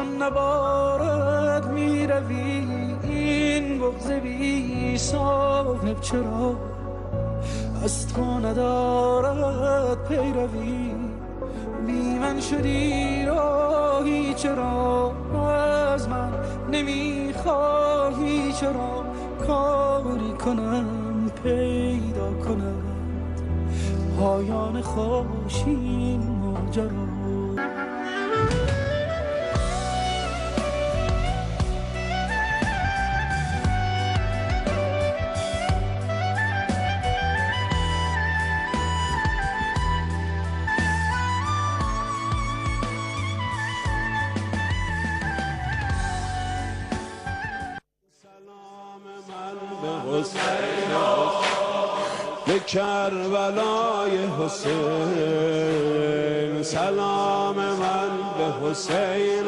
جان نبارد میروی، این بغض بی صاحب چرا از تو ندارد پیروی؟ بی من شدی راهی چرا از من نمیخواهی؟ چرا کاری کنم پیدا کند پایان خوش این ماجرا؟ به کربلای حسین، سلام من به حسین.